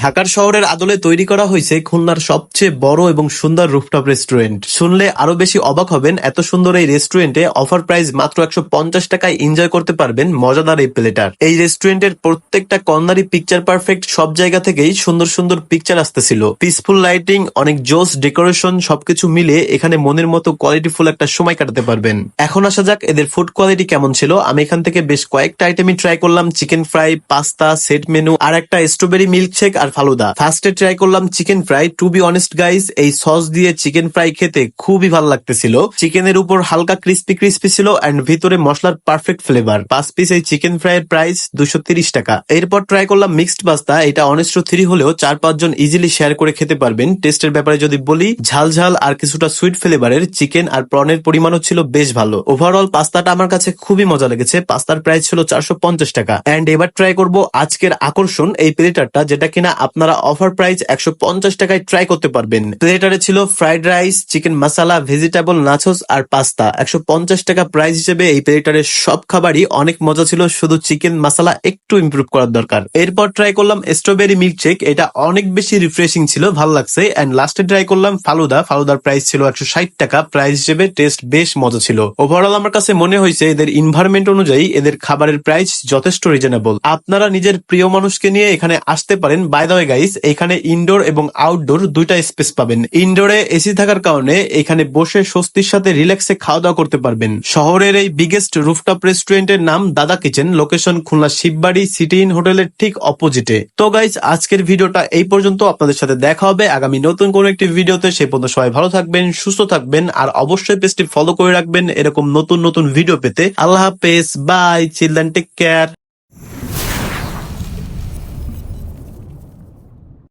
ঢাকার শহরের আদলে তৈরি করা হয়েছে খুলনার সবচেয়ে বড় এবং সুন্দর রুফটপ রেস্টুরেন্ট। শুনলে আরো বেশি অবাক হবেন, এত সুন্দর এই রেস্টুরেন্টে অফার প্রাইস মাত্র 150 টাকায় এনজয় করতে পারবেন মজাদার এই প্লেটার। এই রেস্টুরেন্টের প্রত্যেকটা কর্নারই পিকচার পারফেক্ট, সব জায়গা থেকেই সুন্দর সুন্দর পিকচার আসতেছিল। পিসফুল লাইটিং, অনেক জোস ডেকোরেশন, সবকিছু মিলে এখানে মনের মতো কোয়ালিটিফুল একটা সময় কাটাতে পারবেন। এখন আসা যাক এদের ফুড কোয়ালিটি কেমন ছিল। আমি এখান থেকে বেশ কয়েকটা আইটেমই ট্রাই করলাম, chicken fry, pasta, set menu আর একটা স্ট্রবেরি মিল্কশেক আর ফালুদা। ফার্স্টে ট্রাই করলাম chicken fry. To be honest guys, এই সস দিয়ে চিকেন ফ্রাই খেতে খুবই ভালো লাগতেছিল। চিকেনের উপর হালকা ক্রিস্পি ক্রিস্পি ছিল এন্ড ভিতরে মশলার পারফেক্ট ফ্লেভার। 5 পিস এই চিকেন ফ্রাই এর প্রাইস 230 টাকা। এরপর ট্রাই করলাম মিক্সড পাস্তা। এটা অনেস্ট 3 হলেও 4-5 জন ইজিলি শেয়ার করে খেতে পারবেন। টেস্টের ব্যাপারে যদি বলি, ঝাল ঝাল আর কিছুটা সুইট ফ্লেভারের। চিকেন আর প্রনের পরিমাণও ছিল বেশ ভালো। ওভারঅল পাস্তাটা আমার কাছে খুবই মজা লেগেছে। পাস্তার প্রাইস ছিল 450 টাকা। এন্ড এবার ট্রাই করব আজকের আকর্ষণ, এই প্লেটারটা, যেটা কিনা আপনারা অফার প্রাইস 150 টাকায় ট্রাই করতে পারবেন। প্লেটারে ছিল ফ্রাইড রাইস, চিকেন মশলা, ভেজিটেবল, নাচোস আর পাস্তা। 150 টাকা প্রাইস হিসেবে এই প্লেটারের সব খাবারই অনেক মজা ছিল, শুধু চিকেন মশলা একটু ইমপ্রুভ করার দরকার। এরপর ট্রাই করলাম স্ট্রবেরি মিল্কশেক। এটা অনেক বেশি রিফ্রেশিং ছিল, ভালো লাগছে। এন্ড লাস্টে ট্রাই করলাম ফালুদা। ফালুদার প্রাইস ছিল 160 টাকা। প্রাইস হিসেবে টেস্ট বেশ মজা ছিল। ওভারঅল আমার কাছে মনে হয়েছে এদের এনভায়রনমেন্ট অনুযায়ী এদের খাবারের প্রাইস যথেষ্ট রিজনেবল। আপনারা নিজের প্রিয় মানুষকে নিয়ে এখানে আসতে পারেন। বাই দ্য ওয়ে গাইস, এখানে ইনডোর এবং আউটডোর দুইটা স্পেস পাবেন। ইনডোরে এসি থাকার কারণে এখানে বসে স্বস্তির সাথে রিল্যাক্সে খাওয়া দাওয়া করতে পারবেন। শহরের এই বিগেস্ট রুফটপ রেস্টুরেন্টের নাম Dada kitchen. Location Khulna Shibbari City Inn হোটেলের ঠিক অপোজিটে। তো গাইস, আজকের ভিডিওটা এই পর্যন্ত। আপনাদের সাথে দেখা হবে আগামী নতুন কোনো একটি ভিডিওতে। সেই পর্যন্ত সবাই ভালো থাকবেন, সুস্থ থাকবেন আর অবশ্যই পেজটি ফলো করে রাখবেন এরকম নতুন নতুন ভিডিও পেতে। আল্লাহ হাফেজ, বাই, চিলড্রেন, টেক কেয়ার।